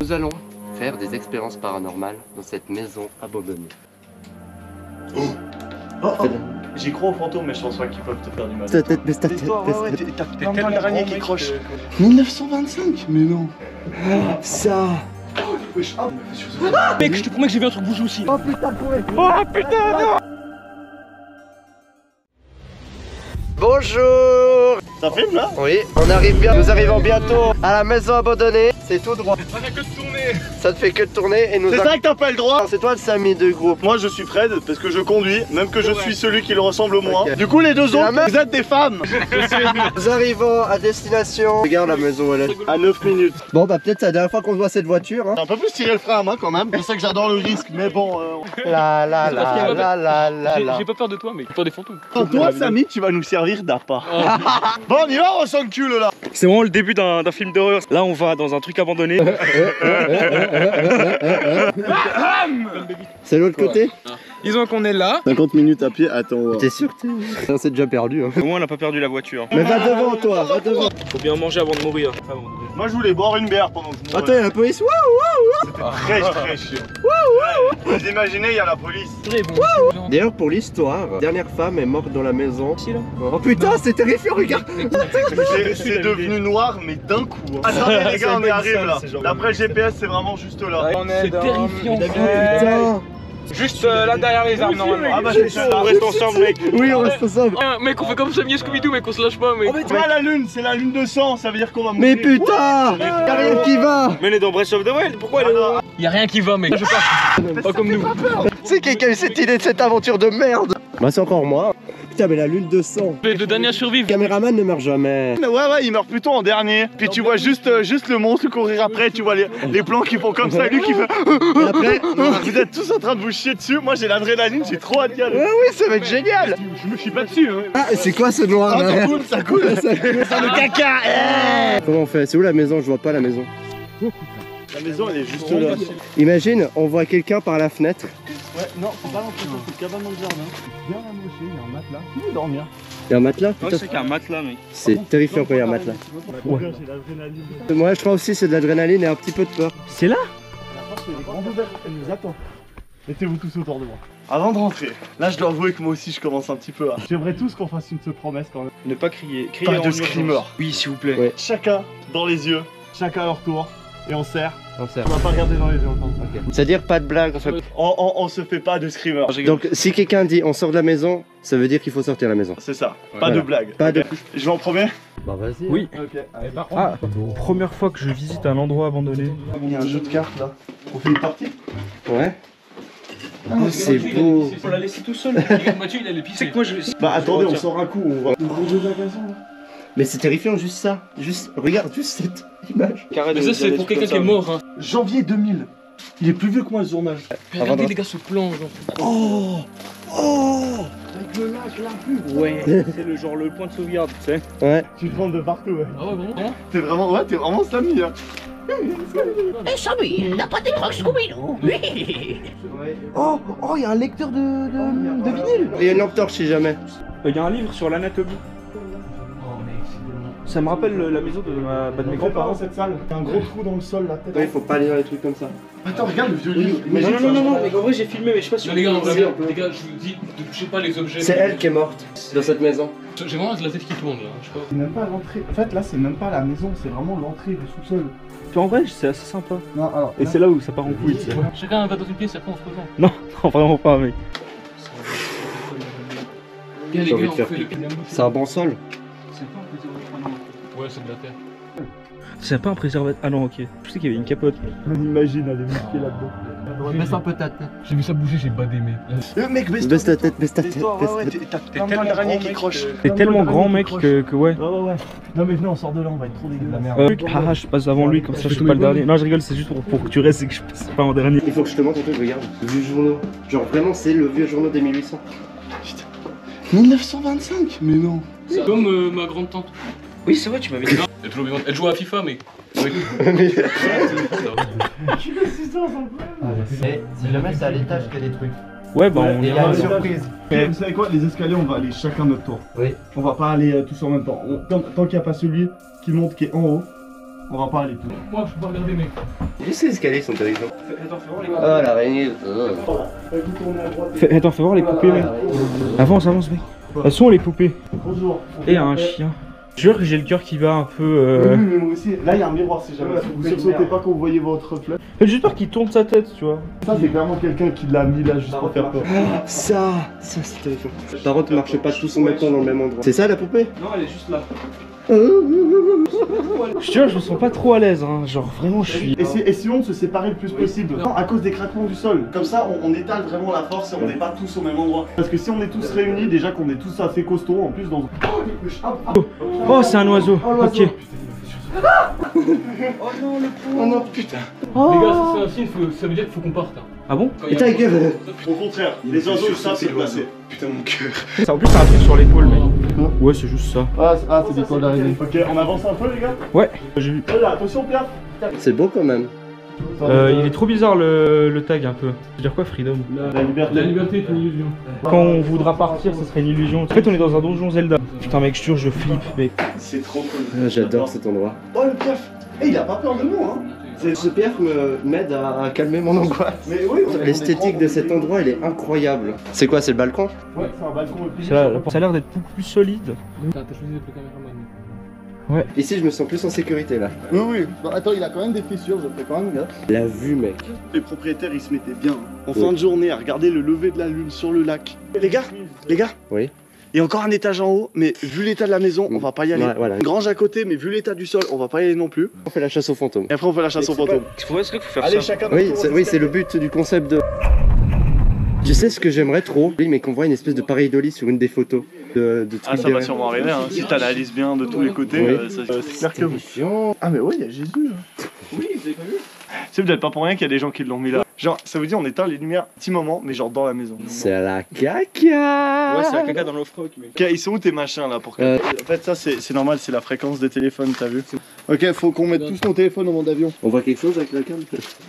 Nous allons faire des expériences paranormales dans cette maison abandonnée. J'y crois aux fantômes, mais je pense pas qu'ils peuvent te faire du mal. Ta tête, baisse ta tête. T'es tellement d'araignées qui crochent. 1925? Mais non. Ça. Mec, je te promets que j'ai vu un truc bouger aussi. Oh putain, pourri. Oh putain, non. Bonjour. Ça filme là? Oui, on arrive bien. Nous arrivons bientôt à la maison abandonnée. C'est tout droit. Ça fait que de tourner. Ça ne fait que de tourner et nous. C'est ça que t'as pas le droit? C'est toi le Samy de groupe. Moi je suis Fred parce que je conduis, même que je suis celui qui le ressemble le moins. Ok. Du coup les deux C'est la autres, même. vous êtes des femmes. Nous arrivons à destination. Regarde la maison, elle est. À 9 minutes. Bon bah peut-être c'est la dernière fois qu'on voit cette voiture. Hein. J'ai un peu plus tiré le frein à main quand même. Je sais que j'adore le risque, mais bon. La la la la la la la. J'ai pas peur de toi, mais j'ai peur des fantômes. Toi Samy, tu vas nous servir d'appât. Bon on y va, on sent le cul là. C'est vraiment le début d'un film d'horreur. Là, on va dans un truc abandonné. C'est l'autre côté. Disons qu'on est là. 50 minutes à pied, attends. T'es sûr que on s'est déjà perdu. Hein. Au moins, on n'a pas perdu la voiture. Mais va devant toi, va devant. Faut bien manger avant de mourir. Moi je voulais boire une bière pendant que je Attends, il y a la police. Très chiant. Vous imaginez, il y a la police. D'ailleurs, pour l'histoire, dernière femme est morte dans la maison. Oh putain, c'est terrifiant, regarde. C'est devenu noir, mais d'un coup. Hein. Attendez les gars, on y arrive là. D'après le GPS, c'est vraiment juste là. C'est terrifiant. Putain. Juste là derrière les arbres, normalement. Ah bah c'est ça, On reste ensemble, mec. Oui, on reste ensemble. Mec, on fait comme Samy et Scooby-Doo, mec, on se lâche pas, mec. Tu vois la lune, c'est la lune de sang, ça veut dire qu'on va mourir. Mais putain, y'a rien qui va. Mais on est dans Breath of the Wild, pourquoi elle est... Y'a rien qui va, mec. Je pars. Pas comme nous. C'est qui a eu cette idée de cette aventure de merde? Bah c'est encore moi. Putain mais la lune de sang. Les deux derniers survivent. Le caméraman ne meurt jamais. Ouais, il meurt plutôt en dernier. Puis tu vois juste le monstre courir après, tu vois les plans qui font comme ça, lui qui fait. Et après, Vous êtes tous en train de vous chier dessus. Moi j'ai l'adrénaline, j'ai trop hâte d'y aller. ouais, oui, ça va être génial. Je me chie pas dessus, hein. Ah, c'est quoi ce noir Ah, là? ça coule, ça coule. Ça coule. C'est le caca. Comment on fait? C'est où la maison? Je vois pas la maison. La maison elle est juste là. Imagine, on voit quelqu'un par la fenêtre. Ouais, non, faut pas l'entrer, c'est le cabane dans le jardin. Bien amoché, il y a un matelas. Qui veut dormir? Y'a un matelas? Ouais, Putain, c'est qu'il y a un matelas, mec. c'est terrifiant quand il y a un matelas. Ouais. J'ai l'adrénaline. Moi je crois aussi c'est de l'adrénaline et un petit peu de peur. C'est là? La porte elle est grande ouverte, elle nous attend. Mettez-vous tous autour de moi. Avant de rentrer, là je dois avouer que moi aussi je commence un petit peu à... J'aimerais tous qu'on fasse une promesse quand même. Ne pas crier. Crier Pas en de urgence. screamer. Oui, s'il vous plaît. Ouais. Chacun dans les yeux, chacun à leur tour. Et on serre. On sert. On va pas regarder dans les yeux encore. C'est-à-dire pas de blague en fait. On se fait pas de screamer. Donc si quelqu'un dit on sort de la maison, ça veut dire qu'il faut sortir de la maison. C'est ça, pas Voilà. de blague. Pas de... Ok. Je vais en premier. Bah vas-y. Oui. Ok. Ah, première fois que je visite un endroit abandonné. Il y a un jeu de cartes là. On fait une partie. Ouais. Oh, c'est beau. Faut la laisser tout seul. Mathieu, il a les pistes. C'est que moi, je. Bah attendez, on sort un coup. On va. Gros jeu d'agression là. Mais c'est terrifiant juste ça. Juste, regarde juste cette image. Mais ça, c'est pour quelqu'un qui est mort, hein. Janvier 2000. Il est plus vieux que moi ce journal. Regardez, les gars, ce plan, genre. Oh. Oh. Avec le lac là. Ouais. C'est le genre le point de sauvegarde, tu sais. Ouais. Tu te prends de partout ouais. Ah ouais, vraiment? T'es vraiment Samy hein. Eh Samy, il n'a pas des crocs Scooby-Doo. Oh, il y a un lecteur de vinyle. Il y a une lampe torche si jamais. Il y a un livre sur l'anatomie. Ça me rappelle la maison de mes grands-parents. Cette salle. T'as un gros trou dans le sol là. Ouais, il faut pas aller dans les trucs comme ça. Attends, regarde le vieux livre. Non, mais en vrai, j'ai filmé, mais je sais pas si. Les gars, on les gars, je vous dis, ne touchez pas les objets. C'est elle qui est morte dans cette maison. J'ai vraiment la tête qui tourne là, je sais pas. C'est même pas l'entrée. En fait, là, c'est même pas la maison, c'est vraiment l'entrée du sous-sol. En vrai, c'est assez sympa. Non, alors. Et c'est là où ça part en couille, tu sais. Chacun va dans une pièce, après on se rejoint. Non, vraiment pas, mec. Bien, les J'ai envie gars, de on faire fait le. C'est un bon sol. Ouais, c'est de la terre. C'est pas un préservatif. Ah non, ok. Je sais qu'il y avait une capote. On imagine aller pieds là-dedans. Baisse un peu ta tête. J'ai vu ça bouger, j'ai badé, mais. Mec, Baisse ta tête, baisse ta tête. T'as tellement d'araignées qui crochent. T'es tellement grand, mec, que ouais. Ouais. Non mais venez, on sort de là, on va être trop dégueulasse. Haha, je passe avant lui, comme ça je suis pas le dernier. Non, je rigole, c'est juste pour que tu restes et que je passe pas en dernier. Il faut que je te montre un truc, regarde. Le vieux journaux. Genre vraiment, c'est le vieux journaux des 1800. 1925? Mais non. C'est comme ma grande tante. Oui, c'est vrai, tu m'avais dit. Elle est toujours vivante. Elle joue à FIFA, mais. Oui. Mais si jamais c'est à l'étage qu'il y a des trucs. Ouais, bah on Il y ira. a une surprise. Vous savez quoi, les escaliers, on va aller chacun notre tour. Oui. On va pas aller tous en même temps. Tant qu'il n'y a pas celui qui monte, qui est en haut, On va pas aller plus. Moi, je peux pas regarder, mec. Juste les escaliers sont terribles. Attends, fais voir les Oh l'araignée. Attends, fais voir les poupées, mec. Avance, avance, mec. Elles sont où les poupées? Bonjour. Et un chien. Je jure que j'ai le cœur qui va un peu. Oui, mais moi aussi. Là, il y a un miroir si jamais. Vous sursautez pas quand vous voyez votre reflet. J'ai juste peur qu'il tourne sa tête, tu vois. Ça, c'est clairement quelqu'un qui l'a mis là juste pour faire peur. Ça c'est terrible. Par contre, marchez pas tous en même temps dans le même endroit. C'est ça la poupée? Non, elle est juste là. Je te jure, je me sens pas trop à l'aise, hein. Genre vraiment, je suis. Essayons de se séparer le plus possible. Non, à cause des craquements du sol. Comme ça, on étale vraiment la force et on n'est pas tous au même endroit. Parce que si on est tous réunis, déjà qu'on est tous assez costauds, en plus dans. Oh, c'est un oiseau. Ok. Oh non putain. Les gars, ça c'est un signe, ça veut dire qu'il faut qu'on parte. Hein. Ah bon? Quand il y Et a ta un- gueule. Au contraire, les oiseaux savent se placer. Putain mon cœur. En plus, t'as un truc sur l'épaule, mec. Ouais, c'est juste ça. Ah, c'est des toiles d'araignée. Ok, on avance un peu, les gars. Ouais, j'ai vu. Oh là, attention, Pierre. C'est beau quand même. Il est trop bizarre le tag un peu. Ça veut dire quoi, freedom? La liberté. La liberté est une illusion. Quand on voudra partir, ce serait une illusion. En fait, on est dans un donjon Zelda. Putain, mec, je te jure, je flippe, mec. C'est trop cool. J'adore cet endroit. Oh, le Pierre. Eh, il a pas peur de nous, hein. Ce pierre m'aide à calmer mon angoisse. Mais oui, L'esthétique de cet endroit, il est incroyable. C'est quoi, c'est le balcon? Ouais, c'est un balcon épilé. Ça a l'air d'être beaucoup plus solide. T'as choisi d'être le caméraman. Ici, je me sens plus en sécurité là. Oui, oui. Bon, attends, il a quand même des fissures, je fais quand même gaffe. La vue, mec. Les propriétaires, ils se mettaient bien en fin de journée à regarder le lever de la lune sur le lac. Les gars, Oui. il y a encore un étage en haut, mais vu l'état de la maison, on va pas y aller. Ouais, voilà. Une grange à côté, mais vu l'état du sol, on va pas y aller non plus. On fait la chasse aux fantômes. Et après, on fait la chasse aux fantômes. Est-ce qu'il faut faire Allez, chacun. Oui, c'est le but du concept de. Tu sais ce que j'aimerais trop? Oui, mais qu'on voit une espèce de pareidolie sur une des photos de trucs Ah, ça va derrière. sûrement arriver, hein. Si t'analyses bien de tous les côtés, Oui. c'est clair que oui. Terrifiant. Ah, mais ouais, il y a Jésus. Hein. Oui, vous avez pas vu? C'est peut-être pas pour rien qu'il y a des gens qui l'ont mis là. Genre, ça veut dire on éteint les lumières un petit moment, mais genre dans la maison. C'est la caca. Ouais, c'est un caca dans l'offrock, mec. Ok, ils sont où tes machins là pour que... En fait, ça c'est normal, c'est la fréquence des téléphones, t'as vu? Ok, faut qu'on mette tous nos téléphones au monde d'avion. On voit quelque chose avec la cam?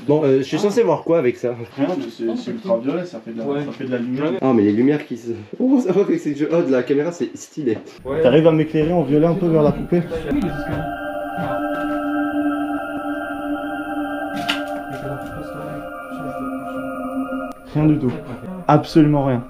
Bon, je suis censé voir quoi avec ça? Rien, c'est ultraviolet, ça fait de la lumière. Ah, mais les lumières qui se. Oh, ça va avec ces jeux. Oh, de la caméra, c'est stylé. T'arrives à m'éclairer en violet un peu vers la poupée? Oui, les escaliers. Rien du tout. Absolument rien.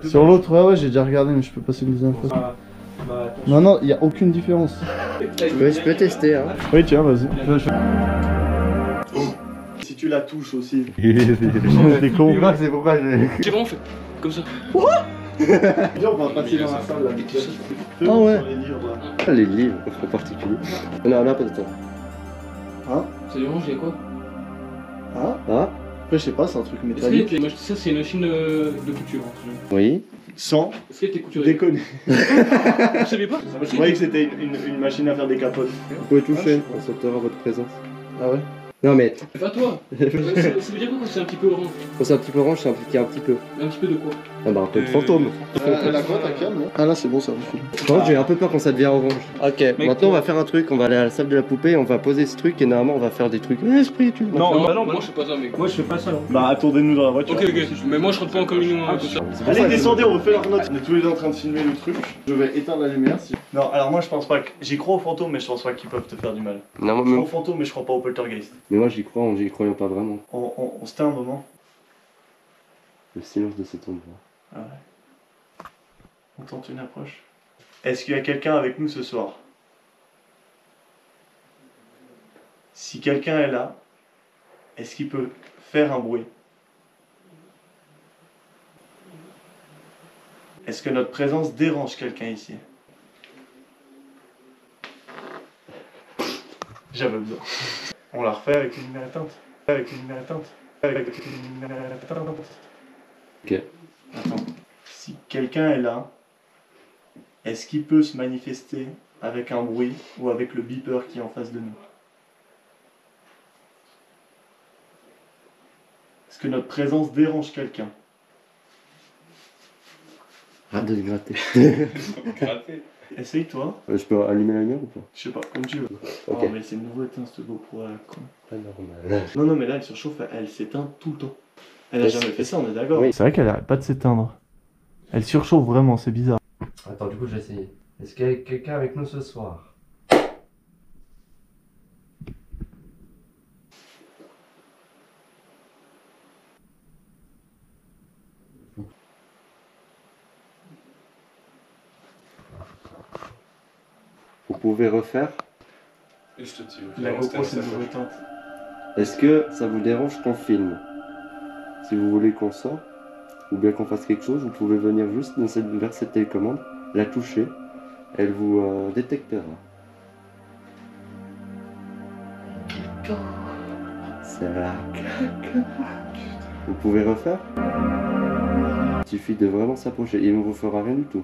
Sur l'autre, ouais, j'ai déjà regardé, mais je peux passer une deuxième fois. Non, non, il y a aucune différence. Je peux tester, hein. Oui, tiens, vas-y. Si tu la touches aussi. T'es con. C'est pourquoi je. J'ai vraiment fait comme ça. Viens, on va passer dans la salle là. Ah ouais. Sur les livres, là. Ah, les livres en particulier. Non, là, pas de temps. Ça lui range, il y a quoi? Ah, Après, je sais pas, c'est un truc Est-ce métallique. que ça c'est une machine de couture? Hein, oui. Sans est-ce qu'elle était couturée? déconner. Vous savez pas? Je croyais que c'était une machine à faire des capotes. Vous pouvez toucher, on sautera votre présence. Ah ouais? Non, mais. Pas toi. Ça veut dire quoi quand c'est un petit peu orange? Quand c'est un petit peu orange, c'est impliqué un petit peu. Un petit peu de quoi? Ah, bah, un peu de fantôme. Elle a quoi ta cam là? Ah là, c'est bon, ça me fout. Par contre, j'ai un peu peur quand ça devient orange. Ok, maintenant on va faire un truc, on va aller à la salle de la poupée, on va poser ce truc et normalement on va faire des trucs. Esprit, tu Non, bah non, moi je fais pas ça, mec. Moi, je fais pas ça, non. Bah, attendez-nous dans la voiture. Ok, mais moi je rentre pas en communion avec ça. Allez, descendez, on refait leur note. On est tous les deux en train de filmer le truc. Je vais éteindre la lumière. Non, alors moi je pense pas que. J'y crois aux fantômes, mais je pense pas qu'ils peuvent te faire du mal. Non, Je crois mais, aux fantômes, mais je crois pas aux poltergeist. moi j'y crois, j'y croyais pas vraiment. On se tait un moment. Le silence de cet endroit. Ah ouais. On tente une approche. Est-ce qu'il y a quelqu'un avec nous ce soir? Si quelqu'un est là, est-ce qu'il peut faire un bruit? Est-ce que notre présence dérange quelqu'un ici? J'avais besoin. On la refait avec une lumière éteinte. Avec une lumière éteinte. Avec une lumière éteinte. Ok. Attends. Si quelqu'un est là, est-ce qu'il peut se manifester avec un bruit ou avec le beeper qui est en face de nous? Est-ce que notre présence dérange quelqu'un? Arrête de te gratter. Essaye toi. Je peux allumer la lumière ou pas? Je sais pas, comme tu veux. Ok. Oh, mais c'est nouveau éteint ce GoPro à la con. Pas normal. Non, non, mais là elle surchauffe, elle s'éteint tout le temps. Elle a jamais fait ça, on est d'accord. Oui. C'est vrai qu'elle arrête pas de s'éteindre. Elle surchauffe vraiment, c'est bizarre. Attends, du coup, je vais essayer. Est-ce qu'il y a quelqu'un avec nous ce soir? pouvez refaire. Et je te tire. La GoPro, c'est une nouvelle teinte. Est-ce que ça vous dérange qu'on filme? Si vous voulez qu'on sorte, ou bien qu'on fasse quelque chose, vous pouvez venir juste vers cette télécommande, la toucher, elle vous détectera. C'est là. Vous pouvez refaire? Il suffit de vraiment s'approcher, il ne vous fera rien du tout.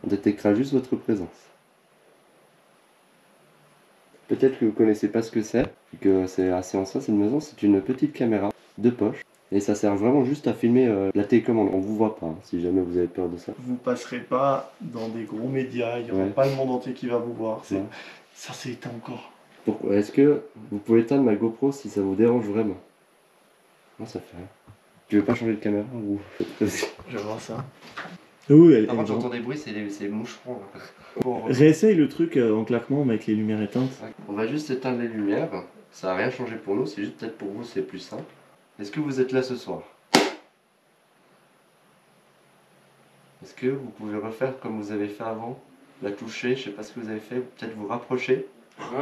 On détectera juste votre présence. Peut-être que vous connaissez pas ce que c'est, que c'est assez ancien cette maison, c'est une petite caméra de poche. Et ça sert vraiment juste à filmer la télécommande, on vous voit pas, hein, si jamais vous avez peur de ça. Vous passerez pas dans des gros médias, il n'y aura pas le monde entier qui va vous voir. Ça c'est éteint encore. Pourquoi? Est-ce que vous pouvez éteindre ma GoPro si ça vous dérange vraiment? Non, ça fait rien. Tu veux pas changer de caméra ou... Je vais voir ça. Oui, Par contre, j'entends des bruits, c'est les moucherons. Réessaye le truc en claquement mais avec les lumières éteintes. On va juste éteindre les lumières, ça n'a rien changé pour nous, c'est juste peut-être pour vous c'est plus simple. Est-ce que vous êtes là ce soir? Est-ce que vous pouvez refaire comme vous avez fait avant? La toucher, je sais pas ce que vous avez fait, peut-être vous rapprocher.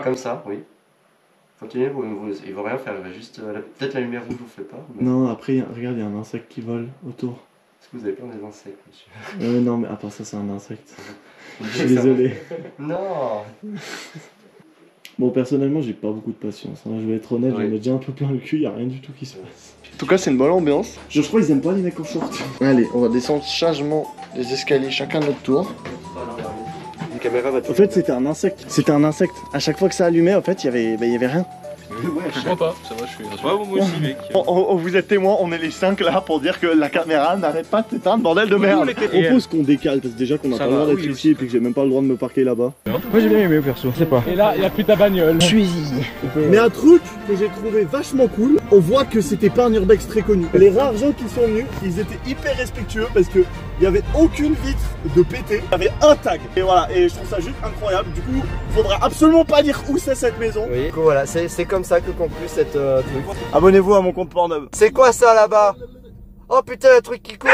Comme ça, oui. Continuez, il ne va rien faire, il va juste... peut-être la lumière rouge vous fait peur. Mais... Non, après, regarde, il y a un insecte qui vole autour. Est-ce que vous avez peur des insectes, monsieur? Non, mais à part ça, c'est un insecte. Je suis désolé. Non. Bon, personnellement, j'ai pas beaucoup de patience. Hein. Je vais être honnête, j'en ai déjà un peu plein le cul, il y a rien du tout qui se passe. En tout cas, c'est une bonne ambiance. Je crois qu'ils aiment pas les mecs en short. Allez, on va descendre sagement les escaliers, chacun de notre tour. Une caméra va En fait, c'était un insecte. C'était un insecte. À chaque fois que ça allumait, en fait, il y avait rien. Je crois pas, ça va, je suis. Ouais, moi aussi, mec. Vous êtes témoins, on est les 5 là pour dire que la caméra n'arrête pas de s'éteindre, bordel de merde. Je propose qu'on décale, parce que déjà qu'on n'a pas le droit d'être ici et puis que j'ai même pas le droit de me parquer là-bas. Moi j'ai bien aimé perso, je sais pas. Et là, il a plus ta bagnole. Je suis zizi. Mais un truc que j'ai trouvé vachement cool, on voit que c'était pas un urbex très connu. Les rares gens qui sont venus, ils étaient hyper respectueux parce que il y avait aucune vitre de pété, il y avait un tag. Et voilà, et je trouve ça juste incroyable. Du coup, faudra absolument pas dire où c'est cette maison. Oui, du coup, voilà, c'est comme ça que conclut cette truc. Abonnez-vous à mon compte Pornhub. C'est quoi ça là-bas? Oh putain, un truc qui court!